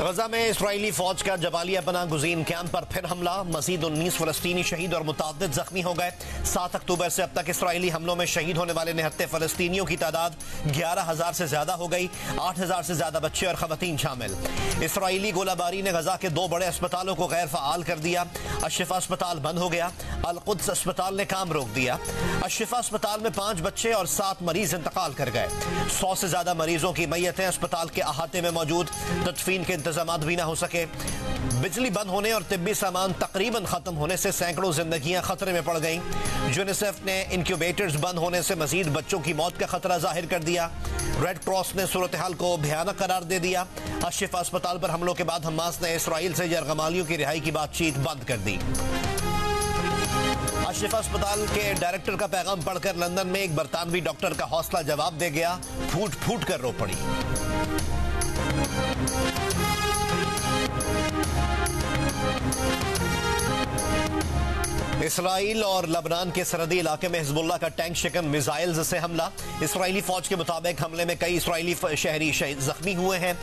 गजा में इसराइली फौज का जबालिया पनाह गुज़ीन कैंप पर फिर हमला, मजीद 19 फलस्तीनी शहीद और मुतअद्दिद जख्मी हो गए। 7 अक्टूबर से अब तक इसराइली हमलों में शहीद होने वाले 69 फलस्तीनियों की तादाद 11,000 से ज्यादा हो गई। 8,000 से ज्यादा बच्चे और खवातीन शामिल। इसराइली गोलाबारी ने गजा के 2 बड़े अस्पतालों को गैर फ़आल कर दिया। अशिफा अस्पताल बंद हो गया। अल-कुद्स अस्पताल ने काम रोक दिया। अशिफा अस्पताल में 5 बच्चे और 7 मरीज इंतकाल कर गए। 100 से ज्यादा मरीजों की मैयतें अस्पताल के अहाते में मौजूद। तदफीन के इंतजामात भी ना हो सके। बिजली बंद होने और तिब्बी सामान तकरीबन खत्म होने से सैकड़ों जिंदगियां खतरे में पड़ गईं। यूनिसेफ ने इंक्यूबेटर्स बंद होने से मजीद बच्चों की मौत का खतरा जाहिर कर दिया। रेड क्रॉस ने सूरत हाल को भयानक करार दे दिया। अशिफा अस्पताल पर हमलों के बाद हमास ने इसराइल से यरगमालियों की रिहाई की बातचीत बंद कर दी। अशिफा अस्पताल के डायरेक्टर का पैगाम पढ़कर लंदन में एक बरतानवी डॉक्टर का हौसला जवाब दे गया। फूट फूट कर रो पड़ी। इसराइल और लबनान के सरहदी इलाके में हिजबुल्लाह का टैंक शिकन मिसाइल्स से हमला। इसराइली फौज के मुताबिक हमले में कई इसराइली शहरी जख्मी हुए हैं।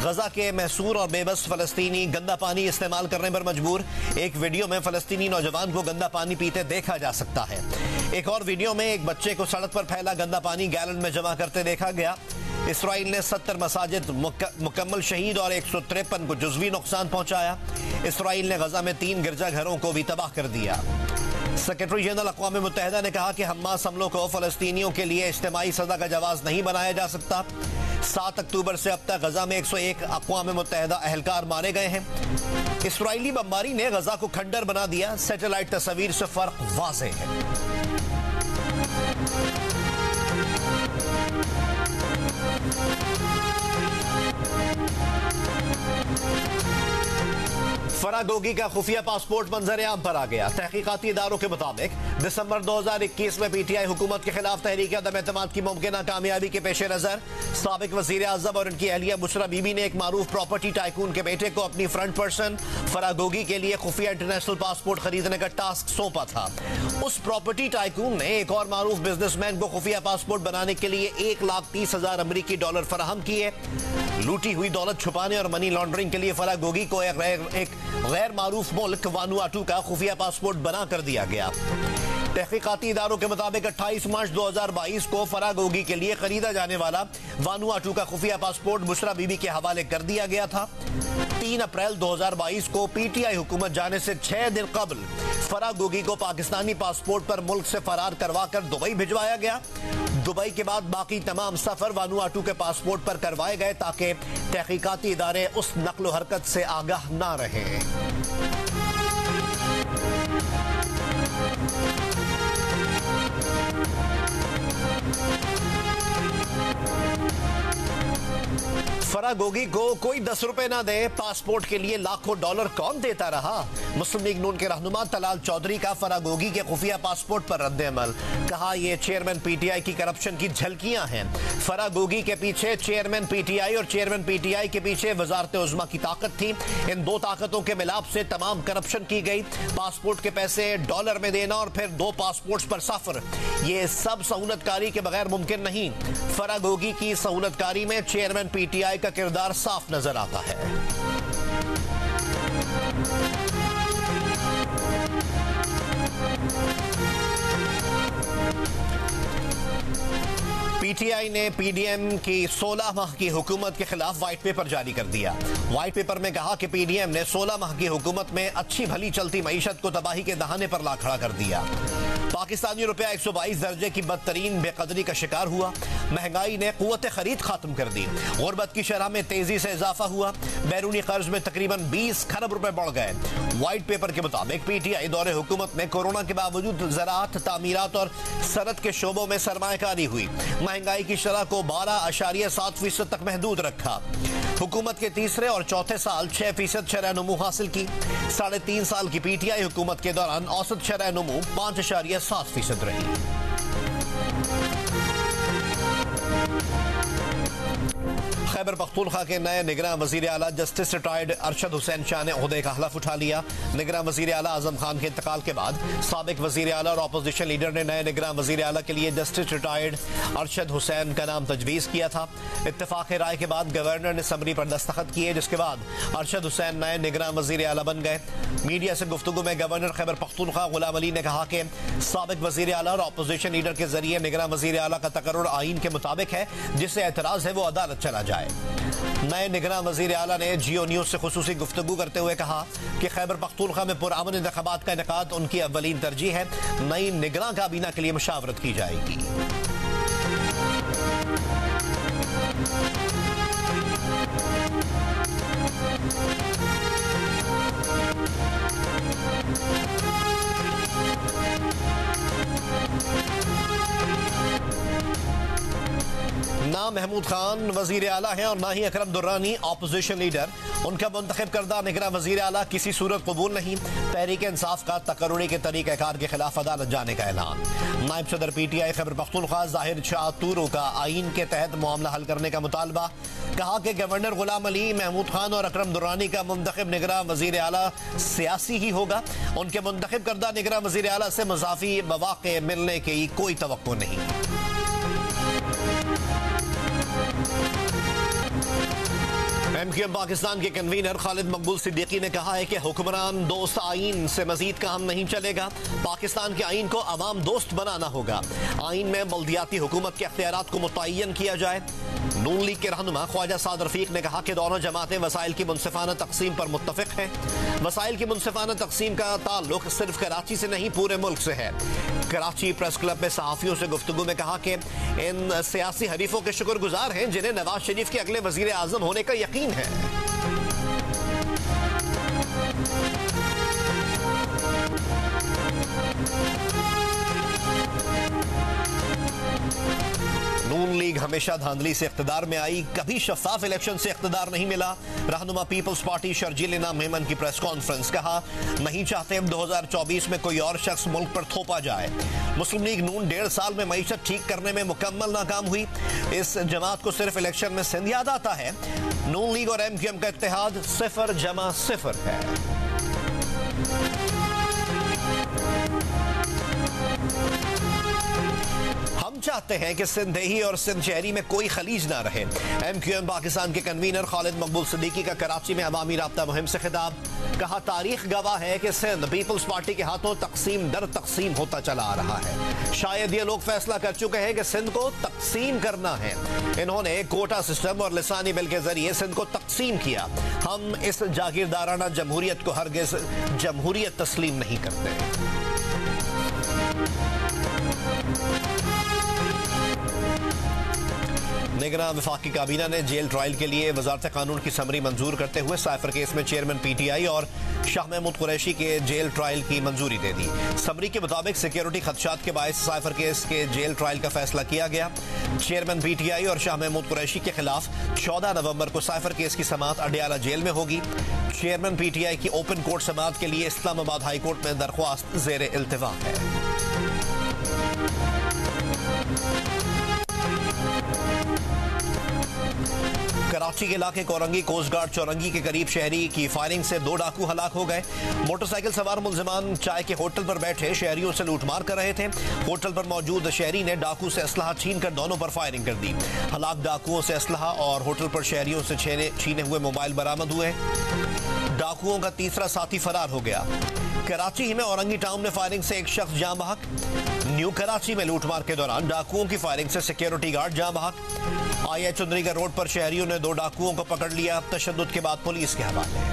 गजा के महसूर और बेबस फलस्तीनी गंदा पानी इस्तेमाल करने पर मजबूर। एक वीडियो में फलस्तीनी नौजवान को गंदा पानी पीते देखा जा सकता है। एक और वीडियो में एक बच्चे को सड़क पर फैला गंदा पानी गैलन में जमा करते देखा गया। इसराइल ने 70 मसाजिद मुकम्मल शहीद और 153 को जुज़वी नुकसान पहुंचाया। इसराइल ने गजा में 3 गिरजाघरों को भी तबाह कर दिया। सेक्रेटरी जनरल अक़वाम मुत्तहिदा ने कहा कि हमास हमलों को फलस्तीनियों के लिए इज्तिमाई सजा का जवाज नहीं बनाया जा सकता। 7 अक्टूबर से अब तक गजा में 101 अक़वाम मुत्तहिदा अहलकार मारे गए हैं। इसराइली बमबारी ने गजा को खंडर बना दिया। सैटेलाइट तस्वीर से फर्क वाज़ेह है। फरागोगी का खुफिया पासपोर्ट मंजर आम पर आ गया। तहकीकाती इदारों के मुताबिक दिसंबर 2021 में पीटीआई हुकूमत के खिलाफ तहरीक अदम एतमाद की मुमकिन कामयाबी के पेश नजर साबिक वजीर आजम और उनकी अहलिया बुशरा बीबी ने एक मारूफ प्रॉपर्टी टाइकून के बेटे को अपनी फ्रंट पर्सन फरागोगी के लिए खुफिया इंटरनेशनल पासपोर्ट खरीदने का टास्क सौंपा था। उस प्रॉपर्टी टाइकून ने एक और मारूफ बिजनेसमैन को खुफिया पासपोर्ट बनाने के लिए $1,30,000 अमरीकी डॉलर फराहम किए। लूटी हुई दौलत छुपाने और मनी लॉन्ड्रिंग के लिए फरागोगी को एक गैर मारूफ मुल्क वानुआटू का खुफिया पासपोर्ट बना कर दिया गया। तहकीकाती इदारों के मुताबिक 28 मार्च 2022 को फरागोगी के लिए खरीदा जाने वाला वानुआटू का खुफिया पासपोर्ट बुशरा बीबी के हवाले कर दिया गया था। 3 अप्रैल 2022 को पीटीआई हुकूमत जाने से 6 दिन कबल फरागोगी को पाकिस्तानी पासपोर्ट पर मुल्क से फरार करवा कर दुबई भिजवाया गया। दुबई के बाद बाकी तमाम सफर वानुआटू के पासपोर्ट पर करवाए गए ताकि तहकीकाती इदारे उस नक्लो हरकत से आगाह ना रहें। फरागोगी को कोई 10 रुपए ना दे, पासपोर्ट के लिए लाखों डॉलर कौन देता रहा। मुस्लिम लीग नून के रहनुमा तलाल चौधरी का फरागोगी के खुफिया पासपोर्ट पर रद्द अमल। कहा यह चेयरमैन पीटीआई की करप्शन की झलकियां हैं। फरागोगी के पीछे चेयरमैन पीटीआई और चेयरमैन पीटीआई के पीछे वजारत उज़्मा की ताकत थी। इन 2 ताकतों के मिलाप से तमाम करप्शन की गई। पासपोर्ट के पैसे डॉलर में देना और फिर 2 पासपोर्ट पर सफर, ये सब सहूलतकारी के बगैर मुमकिन नहीं। फरागोगी की सहूलतकारी में चेयरमैन पीटीआई का किरदार साफ नजर आता है। पीटीआई ने पीडीएम की 16 माह की हुकूमत के खिलाफ व्हाइट पेपर जारी कर दिया। व्हाइट पेपर में कहा कि पीडीएम ने 16 माह की हुकूमत में अच्छी भली चलती मईशत को तबाही के दहाने पर ला खड़ा कर दिया। पाकिस्तानी रुपया 122 दर्जे की बदतरीन बेकदरी का शिकार हुआ। महंगाई ने कुव्वत खरीद खत्म कर दी। गुर्बत की शरह में तेजी से इजाफा हुआ। बैरूनी कर्ज में तकरीबन 20 खरब रुपए बढ़ गए। व्हाइट पेपर के मुताबिक पीटीआई दौरे हुकूमत में कोरोना के बावजूद ज़राअत, तामीरात और सनत के शोबों में सरमायाकारी हुई। महंगाई की शरह को 12.7% तक महदूद रखा। हुकूमत के तीसरे और चौथे साल 6% शरह नमू हासिल की। 3.5 साल की पीटीआई हुकूमत के दौरान औसत शरह नमू 5.7% रही। खैबर पख्तूनख्वा के नए निगरान वजीर आला जस्टिस रिटायर्ड अरशद हुसैन शाह ने ओहदे का हलफ उठा लिया। निगरान वजीर आला आजम खान के इंतकाल के बाद साबिक वजीर आला और अपोजिशन लीडर ने नए निगरान वजीर आला के लिए जस्टिस रिटायर्ड अरशद हुसैन का नाम तजवीज़ किया था। इत्तेफाक राय के बाद गवर्नर ने समरी पर दस्तखत किए, जिसके बाद अरशद हुसैन नए निगरान वजीर आला बन गए। मीडिया से गुफ्तगू में गवर्नर खैबर पख्तूनख्वा गुलाम अली ने कहा कि साबिक वजीर आला और अपोजिशन लीडर के जरिए निगरान वजीर आला का तकर्रुर आईन के मुताबिक है, जिससे एतराज है वो अदालत चला जाए। नए निगरान वजीर आला ने जियो न्यूज से खुसूसी गुफ्तगू करते हुए कहा कि खैबर पख्तूनख्वा में पुरअमन इंतखाबात का इनेकाद उनकी अव्वलीन तरजीह है। नई निगरान काबीना के लिए मुशावरत की जाएगी। ना महमूद खान वजीर आला है और ना ही अकरम दुर्रानी अपोजिशन लीडर। उनका मुंतखब करदा निगरान वजीर आला किसी सूरत कबूल नहीं। तहरीक इंसाफ का तकर्रुरी के तरीक़ाकार के खिलाफ अदालत जाने का ऐलान। नायब सदर PTI खैबर पख्तूनख्वा जाहिर शाह तूरू का आईन के तहत मामला हल करने का मुतालबा। कहा कि गवर्नर गुलाम अली, महमूद खान और अकरम दुर्रानी का मुंतखब निगरान वजीर आला सियासी ही होगा। उनके मुंतखब करदा निगरान वजीर आला से मुज़ाफ़ी मौक़े मिलने की कोई तवक्को नहीं। MQM पाकिस्तान के कन्वीनर खालिद मकबूल सिद्दीकी ने कहा है कि हुक्मरान दोस्त आईन से मजीद काम नहीं चलेगा। पाकिस्तान के आईन को अवाम दोस्त बनाना होगा। आईन में बल्दियाती हुकूमत के अख्तियारात को मुतय्यन किया जाए। नून लीग के रहनुमा ख्वाजा साद रफीक ने कहा कि दोनों जमातें वसाइल की मुनसिफाना तकसीम पर मुत्तफिक हैं। वसाइल की मुनसिफाना तकसीम का ताल्लुक सिर्फ कराची से नहीं पूरे मुल्क से है। कराची प्रेस क्लब में सहाफियों से गुफ्तगू में कहा कि इन सियासी हरीफों के शुक्रगुजार हैं जिन्हें नवाज शरीफ के अगले वजीर आजम होने का यकीन है। नून लीग हमेशा धांधली से इख्तिदार में आई, कभी शफाफ इलेक्शन से इख्तिदार नहीं मिला। रहनुमा पीपल्स पार्टी शर्जील इनाम मेमन की प्रेस कॉन्फ्रेंस। कहा नहीं चाहते हम 2024 में कोई और शख्स मुल्क पर थोपा जाए। मुस्लिम लीग नून 1.5 साल में मईशत ठीक करने में मुकम्मल नाकाम हुई। इस जमात को सिर्फ इलेक्शन में सिंध याद आता है। नून लीग और MQM का इत्तेहाद 0-0 है। हम चाहते हैं कि सिंधही और सिंध शहरी में कोई खलीज ना रहे। MQM पाकिस्तान के कन्वीनर खालिद मकबूल सिद्दीकी का कराची में अवामी राब्ता मुहिम से खिताब। कहा तारीख गवाह है कि सिंध पीपल्स पार्टी के हाथों तकसीम दर तकसीम होता चला आ रहा है। शायद ये लोग फैसला कर चुके हैं कि सिंध को तकसीम करना है। इन्होंने कोटा सिस्टम और लिसानी बिल के जरिए सिंध को तकसीम किया। हम इस जागीरदाराना जमहूरियत को हरगिज जमहूरियत तस्लीम नहीं करते। निगरान वफाकी काबीना ने जेल ट्रायल के लिए वजारत कानून की समरी मंजूर करते हुए साइफर केस में चेयरमैन PTI और शाह महमूद कुरैशी के जेल ट्रायल की मंजूरी दे दी। समरी के मुताबिक सिक्योरिटी खदशात के बायस साइफर केस के जेल ट्रायल का फैसला किया गया। चेयरमैन PTI और शाह महमूद कुरैशी के खिलाफ 14 नवंबर को साइफर केस की समाअत अडियाला जेल में होगी। चेयरमैन PTI की ओपन कोर्ट समाअत के लिए इस्लामाबाद हाई कोर्ट में दरख्वास्त जेर इल्तिवा है। कराची के इलाके कोरंगी कोस्ट गार्ड चौरंगी के करीब शहरी की फायरिंग से 2 डाकू हलाक हो गए। मोटरसाइकिल सवार मुलजिमान चाय के होटल पर बैठे शहरियों से लूटमार कर रहे थे। होटल पर मौजूद शहरी ने डाकू से असलहा छीन कर दोनों पर फायरिंग कर दी। हलाक डाकुओं से असलहा और होटल पर शहरियों से छीने हुए मोबाइल बरामद हुए। डाकुओं का तीसरा साथी फरार हो गया। कराची ही में औरंगी टाउन में फायरिंग से एक शख्स जाँ बहक। न्यू कराची में लूटमार के दौरान डाकुओं की फायरिंग से सिक्योरिटी गार्ड जाँ बहक। आईए चुंदरीगढ़ रोड पर शहरियों ने 2 डाकुओं को पकड़ लिया। तशद्दुद के बाद पुलिस के हवाले।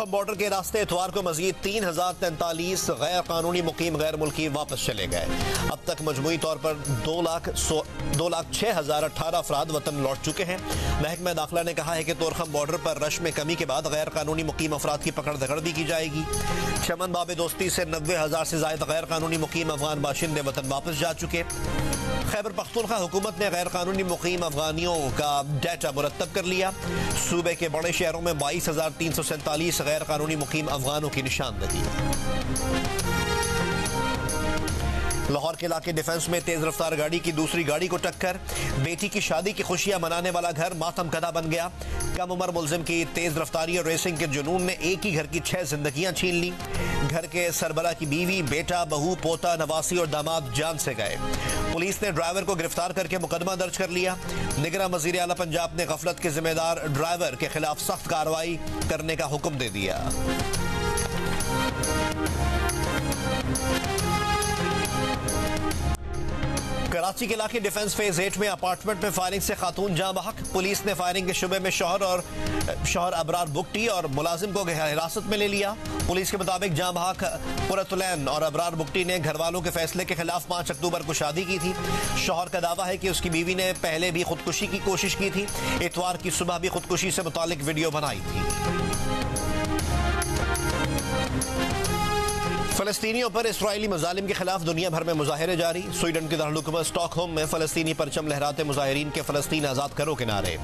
तोरखम बॉर्डर के रास्ते इतवार को मजीद 3043 गैर कानूनी मुकीम गैर मुल्की वापस चले गए। अब तक मजमूई तौर पर 2,06,018 अफराद वतन लौट चुके हैं। महकमा दाखिला ने कहा है कि तोरखम बॉर्डर पर रश में कमी के बाद गैर कानूनी मुकीम अफराद की पकड़ दकड़ भी की जाएगी। चमन बाबे दोस्ती से 90,000 से ज्यादा गैर कानूनी मुकीम अफगान बाशिंदे वतन वापस जा चुके। खैबर पख्तूनख्वा हुकूमत ने गैर कानूनी मुकीम अफगानियों का डाटा मुरतब कर लिया। सूबे के बड़े शहरों में 22,347 गैर कानूनी मुकीम अफगानों की निशानदही। लाहौर के इलाके डिफेंस में तेज रफ्तार गाड़ी की दूसरी गाड़ी को टक्कर। बेटी की शादी की खुशियां मनाने वाला घर मातम कदा बन गया। कम उम्र मुलजिम की तेज रफ्तारी और रेसिंग के जुनून ने एक ही घर की 6 जिंदगियां छीन ली। घर के सरबरा की बीवी, बेटा, बहू, पोता, नवासी और दामाद जान से गए। पुलिस ने ड्राइवर को गिरफ्तार करके मुकदमा दर्ज कर लिया। निगरान वजीर आला पंजाब ने गफलत के जिम्मेदार ड्राइवर के खिलाफ सख्त कार्रवाई करने का हुक्म दे दिया। कराची के इलाके डिफेंस फेज 8 में अपार्टमेंट में फायरिंग से खातून जाँ बहक। पुलिस ने फायरिंग के शुबे में शौहर अबरार बुगटी और मुलाजिम को हिरासत में ले लिया। पुलिस के मुताबिक जाँ बहक पुरतुलैन और अबरार बुगटी ने घर वालों के फैसले के खिलाफ 5 अक्टूबर को शादी की थी। शौहर का दावा है कि उसकी बीवी ने पहले भी खुदकुशी की कोशिश की थी। इतवार की सुबह भी खुदकुशी से मुतालिक वीडियो बनाई थी। फलस्तीनियों पर इस्राइली मजालिम के खिलाफ दुनिया भर में मुजाहिरे जारी। स्वीडन के दारुल स्टॉकहोम में फलस्तीनी परचम लहराते मुजाहिरीन के फलस्तीन आजाद करो के नारे।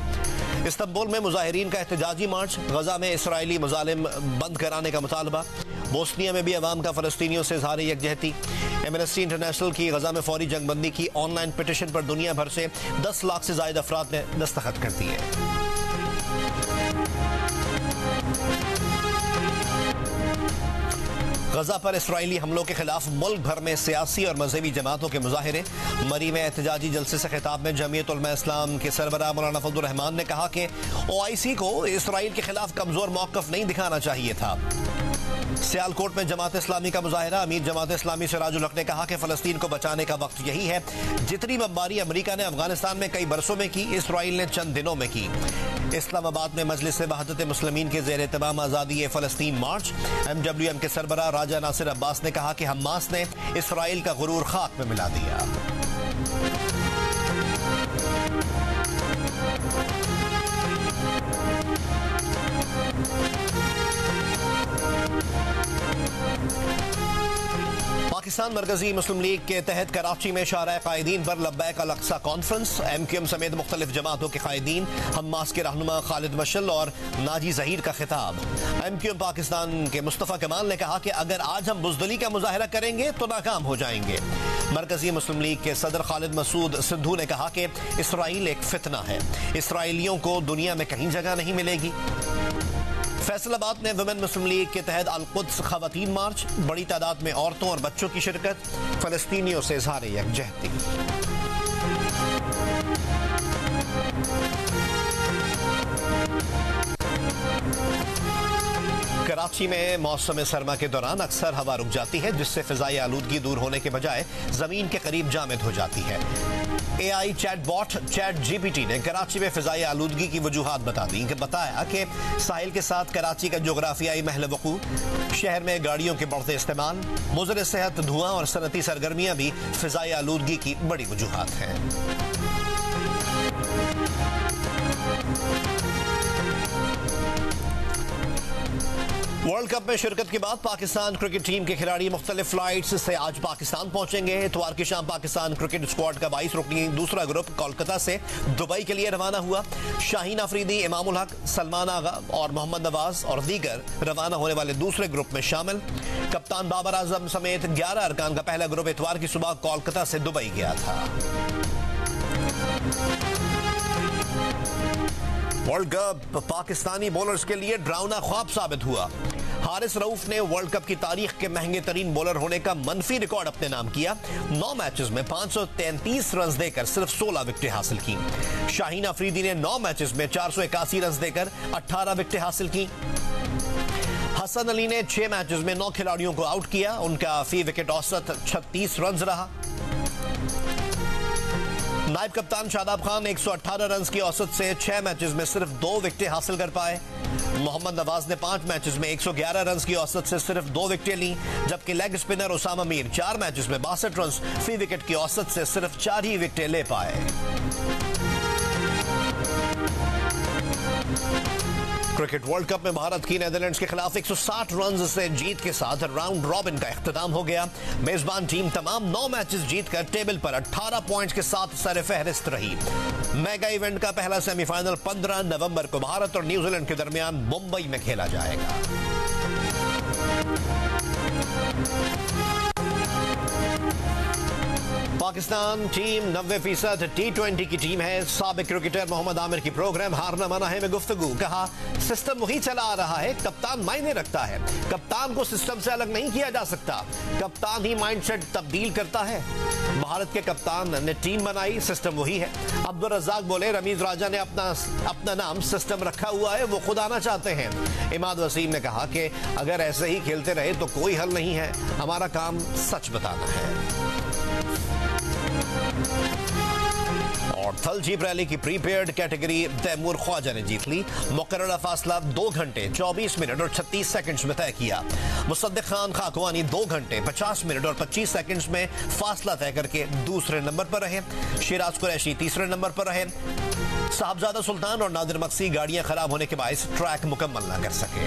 इस्तंबुल में मुजाहिरीन का एहतजाजी मार्च। गजा में इस्राइली मजालिम बंद कराने का मुतालबा। बोस्निया में भी अवाम का फलस्तीनियों से इज़हार यकजहती। एमनेस्टी इंटरनेशनल की गजा में फौरी जंगबंदी की ऑनलाइन पिटीशन पर दुनिया भर से 10 लाख से ज्यादा अफराद ने दस्तखत कर दिए। गजा पर इसराइली हमलों के खिलाफ मुल्क भर में सियासी और मजहबी जमातों के मुजाहिरे। मरी में एहतजाजी जलसे से खिताब में जमीयत उलमा इस्लाम के सरबराह मौलाना फजलुर रहमान ने कहा कि OIC को इसराइल के खिलाफ कमजोर मौक़िफ़ नहीं दिखाना चाहिए था। सियालकोट में जमात इस्लामी का मुजाहिरा। अमीर जमात इस्लामी सिराजुल हक ने कहा कि फलस्तीन को बचाने का वक्त यही है। जितनी बमबारी अमेरिका ने अफगानिस्तान में कई बरसों में की, इसराइल ने चंद दिनों में की। इस्लामाबाद में मजलिस वहदत मुस्लिमीन के ज़ेर एहतमाम आज़ादी फ़लस्तीन मार्च। MWM के सरबराह राजा नासिर अब्बास ने कहा कि हमास ने इसराइल का गुरूर खाक में मिला दिया। पाकिस्तान मरकजी मुस्लिम लीग के तहत कराची में शाहराह कायदीन पर लब्बैक अल अक्सा कॉन्फ्रेंस। MQM समेत मुख्तलिफ जमातों के कायदीन, हमास के रहनुमा खालिद मशल और नाजी जहीर का खिताब। MQM पाकिस्तान के मुस्तफ़ा कमाल ने कहा कि अगर आज हम बुज़दिली का मुजाहिरा करेंगे तो नाकाम हो जाएंगे। मरकजी मुस्लिम लीग के सदर खालिद मसूद सिद्धू ने कहा कि इसराइल एक फितना है, इसराइलियों को दुनिया में कहीं जगह नहीं मिलेगी। फैसलाबाद में वुमेन मुस्लिम लीग के तहत अल-कुद्स खवातीन मार्च। बड़ी तादाद में औरतों और बच्चों की शिरकत। फलस्तीनियों से इज़हार यकजहती। कराची में मौसम सरमा के दौरान अक्सर हवा रुक जाती है, जिससे फिजाई आलूदगी दूर होने के बजाय जमीन के करीब जामिद हो जाती है। AI चैटबॉट ChatGPT ने कराची में फिजाई आलूदगी की वजूहात बताया कि साहिल के साथ कराची का जोग्राफियाई महल वकू, शहर में गाड़ियों के बढ़ते इस्तेमाल, मुज़र सेहत धुआं और सनती सरगर्मियां भी फिजाई आलूदगी की बड़ी वजूहात हैं। वर्ल्ड कप में शिरकत के बाद पाकिस्तान क्रिकेट टीम के खिलाड़ी मुख्तलिफ फ्लाइट्स से आज पाकिस्तान पहुंचेंगे। इतवार की शाम पाकिस्तान क्रिकेट स्क्वाड का 22 रुकनी दूसरा ग्रुप कोलकाता से दुबई के लिए रवाना हुआ। शाहीन अफरीदी, इमामुल हक, सलमान आगा और मोहम्मद नवाज और दीगर रवाना होने वाले दूसरे ग्रुप में शामिल। कप्तान बाबर आजम समेत 11 अरकान का पहला ग्रुप इतवार की सुबह कोलकाता से दुबई गया था। वर्ल्ड कप पाकिस्तानी बॉलर्स के लिए डरावना ख्वाब साबित हुआ। हारिस रऊफ ने वर्ल्ड कप की तारीख के महंगे तरीन बॉलर होने का मनफी रिकॉर्ड अपने नाम किया। 9 मैचेस में 533 रन देकर सिर्फ 16 विकेटें हासिल की। शाहीन अफरीदी ने 9 मैचेस में 481 रन देकर 18 विकेटें हासिल की। हसन अली ने 6 मैचेस में 9 खिलाड़ियों को आउट किया। उनका फी विकेट औसत 36 रन रहा। नायब कप्तान शादाब खान 118 रन की औसत से 6 मैचेस में सिर्फ 2 विकेटें हासिल कर पाए। मोहम्मद नवाज ने 5 मैचेस में 111 रन की औसत से सिर्फ 2 विकेटें ली, जबकि leg spinner Usama Mir 4 matches में 62 रन फी विकेट की औसत से सिर्फ 4 ही विकेटें ले पाए। क्रिकेट वर्ल्ड कप में भारत की नीदरलैंड्स के खिलाफ 160 रन से जीत के साथ राउंड रॉबिन का इख्तिताम हो गया। मेजबान टीम तमाम 9 मैचेस जीतकर टेबल पर 18 पॉइंट्स के साथ सरफहरिस्त रही। मेगा इवेंट का पहला सेमीफाइनल 15 नवंबर को भारत और न्यूजीलैंड के दरमियान मुंबई में खेला जाएगा। पाकिस्तान टीम 90% T20 की टीम है। साबिक क्रिकेटर मोहम्मद आमिर की प्रोग्राम हारना माना है में गुफ्तगू, कहा सिस्टम वही चला आ रहा है, कप्तान मायने रखता है, कप्तान को सिस्टम से अलग नहीं किया जा सकता, कप्तान ही माइंडसेट तब्दील करता है। भारत के कप्तान ने टीम बनाई, सिस्टम वही है। अब्दुल रज़ाक बोले रमीज राजा ने अपना नाम सिस्टम रखा हुआ है, वो खुद आना चाहते हैं। इमाद वसीम ने कहा कि अगर ऐसे ही खेलते रहे तो कोई हल नहीं है, हमारा काम सच बताना है। और थल जीप रैली की प्रीपेयर्ड कैटेगरी तैमूर ख्वाजा ने जीत ली। मुकर्ररा फासला 2 घंटे 24 मिनट और 36 सेकंड्स में तय किया। मुसद्दिक खान खाकवानी 2 घंटे 50 मिनट और 25 सेकंड्स में फासला तय करके दूसरे नंबर पर रहे। शिराज कुरैशी तीसरे नंबर पर रहे। साहबजादा सुल्तान और नादिर मक्सी गाड़ियां खराब होने के बायस ट्रैक मुकम्मल न कर सके।